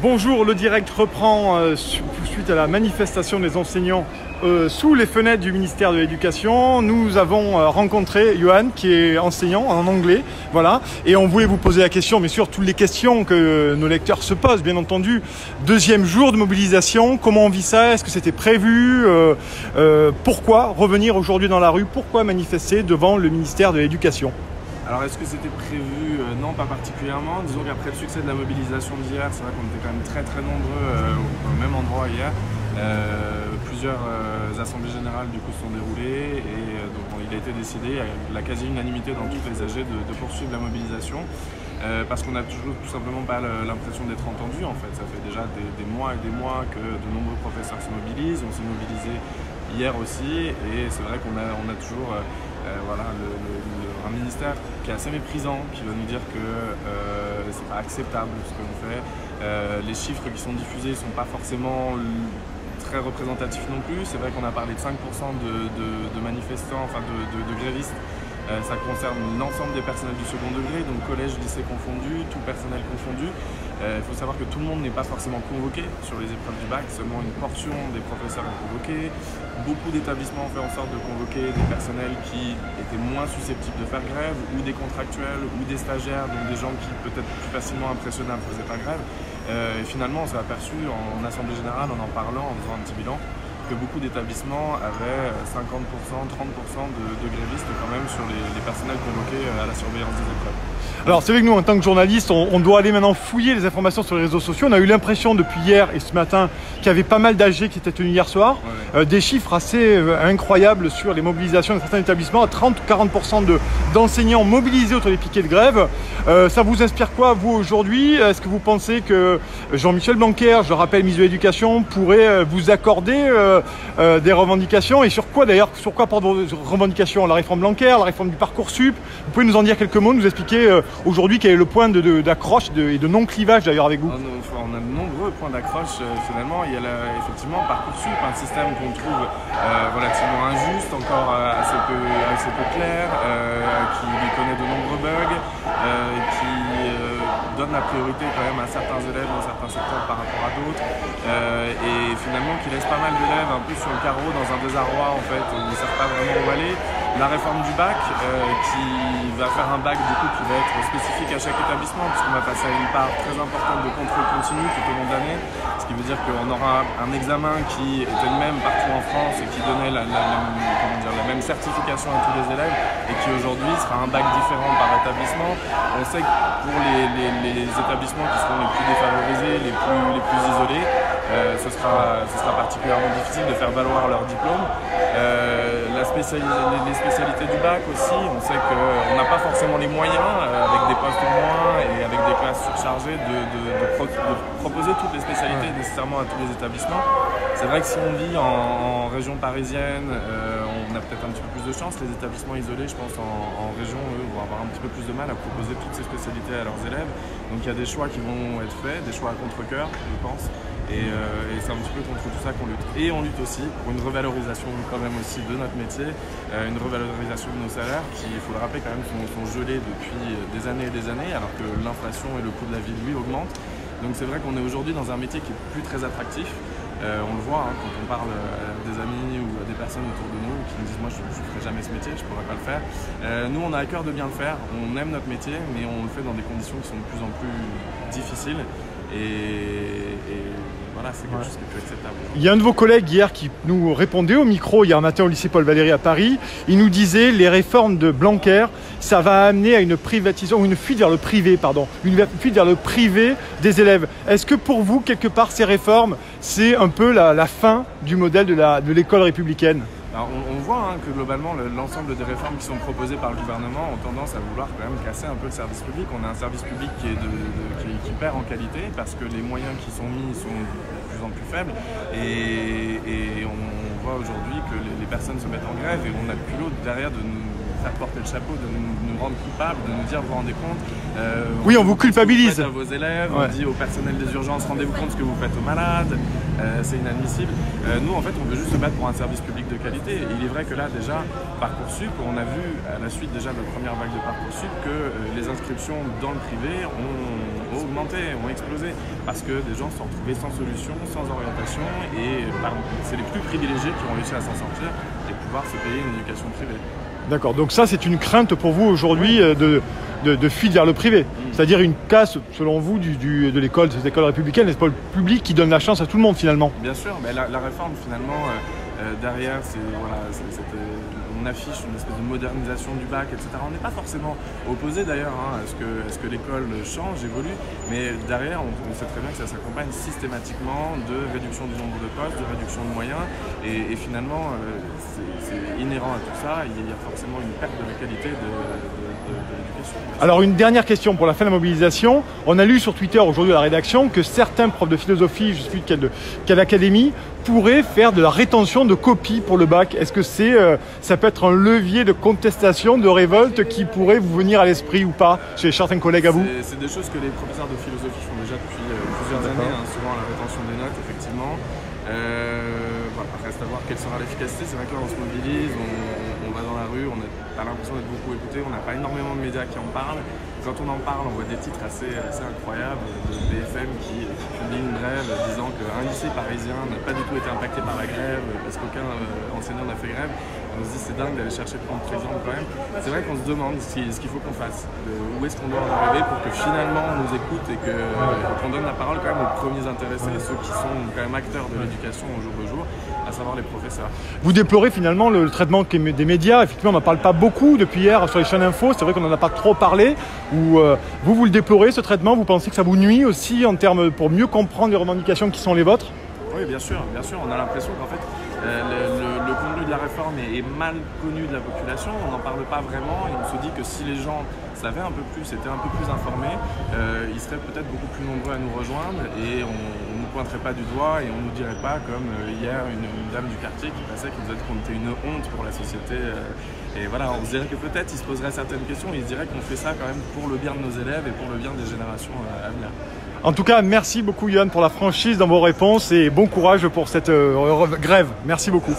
Bonjour, le direct reprend suite à la manifestation des enseignants sous les fenêtres du ministère de l'Éducation. Nous avons rencontré Johan qui est enseignant en anglais, voilà, et on voulait vous poser la question, bien sûr, toutes les questions que nos lecteurs se posent, bien entendu. Deuxième jour de mobilisation, comment on vit ça? Est-ce que c'était prévu? Pourquoi revenir aujourd'hui dans la rue? Pourquoi manifester devant le ministère de l'Éducation? Alors est-ce que c'était prévu? Non, pas particulièrement. Disons qu'après le succès de la mobilisation d'hier, c'est vrai qu'on était quand même très nombreux au même endroit hier. Plusieurs assemblées générales du coup se sont déroulées et donc il a été décidé à la quasi-unanimité dans toutes les AG de poursuivre la mobilisation parce qu'on n'a toujours tout simplement pas l'impression d'être entendu en fait. Ça fait déjà des mois et des mois que de nombreux professeurs se mobilisent. On s'est mobilisé hier aussi et c'est vrai qu'on a toujours voilà, un ministère qui est assez méprisant, qui va nous dire que c'est pas acceptable ce que l'on fait. Les chiffres qui sont diffusés ne sont pas forcément très représentatifs non plus. C'est vrai qu'on a parlé de 5% de manifestants, enfin de grévistes. Ça concerne l'ensemble des personnels du second degré, donc collège, lycée confondu, tout personnel confondu. Il faut savoir que tout le monde n'est pas forcément convoqué sur les épreuves du bac, seulement une portion des professeurs est convoquée. Beaucoup d'établissements ont fait en sorte de convoquer des personnels qui étaient moins susceptibles de faire grève, ou des contractuels, ou des stagiaires, donc des gens qui peut-être plus facilement impressionnables ne faisaient pas grève. Et finalement, on s'est aperçu en assemblée générale, en parlant, en faisant un petit bilan, que beaucoup d'établissements avaient 50%, 30% de grévistes quand même sur les personnels convoqués à la surveillance des épreuves. Alors c'est vrai que nous, en tant que journalistes, on doit aller maintenant fouiller les informations sur les réseaux sociaux. On a eu l'impression depuis hier et ce matin qu'il y avait pas mal d'AG qui étaient tenus hier soir. Ouais. Des chiffres assez incroyables sur les mobilisations de certains établissements. 30 ou 40% d'enseignants mobilisés autour des piquets de grève. Ça vous inspire quoi, vous, aujourd'hui? Est-ce que vous pensez que Jean-Michel Blanquer, je rappelle, ministre de l'Éducation, pourrait vous accorder des revendications? Et sur quoi d'ailleurs? Sur quoi portent vos revendications? La réforme Blanquer, la réforme du Parcoursup? Vous pouvez nous en dire quelques mots, nous expliquer aujourd'hui quel est le point d'accroche et de non-clivage d'ailleurs avec vous? On a de nombreux points d'accroche finalement. Il y a effectivement Parcoursup, un système qu'on trouve relativement injuste, encore assez peu clair, qui lui connaît de nombreux bugs, qui donne la priorité quand même à certains élèves dans certains secteurs par rapport à d'autres, et finalement qui laisse pas mal d'élèves un peu sur le carreau dans un désarroi en fait, où ils ne savent pas vraiment où aller. La réforme du bac qui va faire un bac du coup qui va être spécifique à chaque établissement puisqu'on va passer à une part très importante de contrôle continu tout au long de l'année, ce qui veut dire qu'on aura un examen qui était le même partout en France et qui donnait la même certification à tous les élèves et qui aujourd'hui sera un bac différent par établissement. On sait que pour les établissements qui seront les plus défavorisés, les plus isolés, ce sera particulièrement difficile de faire valoir leur diplôme. Les spécialités du bac aussi, on sait qu'on n'a pas forcément les moyens, avec des postes moins et avec des classes surchargées, de proposer toutes les spécialités nécessairement à tous les établissements. C'est vrai que si on vit en région parisienne, on a peut-être un petit peu plus de chance. Les établissements isolés, je pense, en région, eux, vont avoir un petit peu plus de mal à proposer toutes ces spécialités à leurs élèves. Donc il y a des choix qui vont être faits, des choix à contre-cœur, je pense. Et c'est un petit peu contre tout ça qu'on lutte. Et on lutte aussi pour une revalorisation quand même aussi de notre métier, une revalorisation de nos salaires qui, il faut le rappeler quand même, sont gelés depuis des années et des années, alors que l'inflation et le coût de la vie, lui, augmentent. Donc c'est vrai qu'on est aujourd'hui dans un métier qui est plus très attractif. On le voit quand on parle à des amis ou à des personnes autour de nous qui nous disent « moi je ne ferai jamais ce métier, je ne pourrais pas le faire ». Nous on a à cœur de bien le faire, on aime notre métier mais on le fait dans des conditions qui sont de plus en plus difficiles et voilà, c'est quelque chose qui est plus acceptable. Il y a un de vos collègues hier qui nous répondait au micro hier matin au lycée Paul Valéry à Paris. Il nous disait les réformes de Blanquer, ça va amener à une privatisation, ou une fuite vers le privé, pardon, une fuite vers le privé des élèves. Est-ce que pour vous, quelque part, ces réformes, c'est un peu la fin du modèle de l'école républicaine? Alors on voit que globalement l'ensemble des réformes qui sont proposées par le gouvernement ont tendance à vouloir quand même casser un peu le service public. On a un service public qui perd en qualité parce que les moyens qui sont mis sont de plus en plus faibles et on voit aujourd'hui que les personnes se mettent en grève et on a le culot derrière de nous faire porter le chapeau, de nous rendre coupables, de nous dire vous vous rendez compte. Oui, on vous culpabilise. À vos élèves, on dit au personnel des urgences rendez-vous compte ce que vous faites aux malades, c'est inadmissible. Nous en fait on veut juste se battre pour un service public de qualité. Et il est vrai que là déjà Parcoursup, on a vu à la suite déjà de la première vague de Parcoursup que les inscriptions dans le privé ont ont augmenté, ont explosé, parce que des gens se sont retrouvés sans solution, sans orientation, et c'est les plus privilégiés qui ont réussi à s'en sortir et pouvoir se payer une éducation privée. D'accord, donc ça c'est une crainte pour vous aujourd'hui de fuite vers le privé, c'est-à-dire une casse selon vous de l'école, de ces écoles républicaines, des écoles publiques qui donnent la chance à tout le monde finalement. Bien sûr, mais la réforme finalement, derrière, on affiche une espèce de modernisation du bac, etc. On n'est pas forcément opposé d'ailleurs à ce que l'école change, évolue, mais derrière, on sait très bien que ça s'accompagne systématiquement de réduction du nombre de postes, de réduction de moyens, et finalement, c'est inhérent à tout ça, il y a forcément une perte de la qualité de l'éducation. Alors une dernière question pour la fin de la mobilisation. On a lu sur Twitter aujourd'hui à la rédaction que certains profs de philosophie, je ne sais plus de quelle académie, pourraient faire de la rétention de copies pour le bac. Est-ce que ça peut être un levier de contestation, de révolte qui pourrait vous venir à l'esprit ou pas chez certains collègues à vous? C'est des choses que les professeurs de philosophie font déjà depuis plusieurs années, souvent la rétention des notes, effectivement. Reste à voir quelle sera l'efficacité. C'est vrai que là on se mobilise, on va dans la rue, on n'a pas l'impression d'être beaucoup écouté, on n'a pas énormément de médias qui en parlent. Quand on en parle, on voit des titres assez incroyables de BFM qui publient une grève disant qu'un lycée parisien n'a pas du tout été impacté par la grève parce qu'aucun enseignant n'a fait grève. On se dit c'est dingue d'aller chercher le compte présent quand même. C'est vrai qu'on se demande ce qu'il faut qu'on fasse, où est-ce qu'on doit en arriver pour que finalement on nous écoute et qu'on donne la parole quand même aux premiers intéressés, ceux qui sont quand même acteurs de l'éducation au jour le jour, à savoir les professeurs. Vous déplorez finalement le traitement des médias. Effectivement, on n'en parle pas beaucoup depuis hier sur les chaînes info. C'est vrai qu'on n'en a pas trop parlé. Vous le déplorez, ce traitement. Vous pensez que ça vous nuit aussi en termes pour mieux comprendre les revendications qui sont les vôtres? Oui, bien sûr. On a l'impression qu'en fait, le contenu de la réforme est mal connu de la population. On n'en parle pas vraiment et on se dit que si les gens savaient un peu plus, étaient un peu plus informés, ils seraient peut-être beaucoup plus nombreux à nous rejoindre et on ne nous pointerait pas du doigt et on ne nous dirait pas comme hier une dame du quartier qui passait, qui nous a dit qu'on était une honte pour la société. Et voilà, on se dirait que peut-être ils se poseraient certaines questions et ils se diraient qu'on fait ça quand même pour le bien de nos élèves et pour le bien des générations à venir. En tout cas, merci beaucoup Yohan pour la franchise dans vos réponses et bon courage pour cette grève. Merci beaucoup.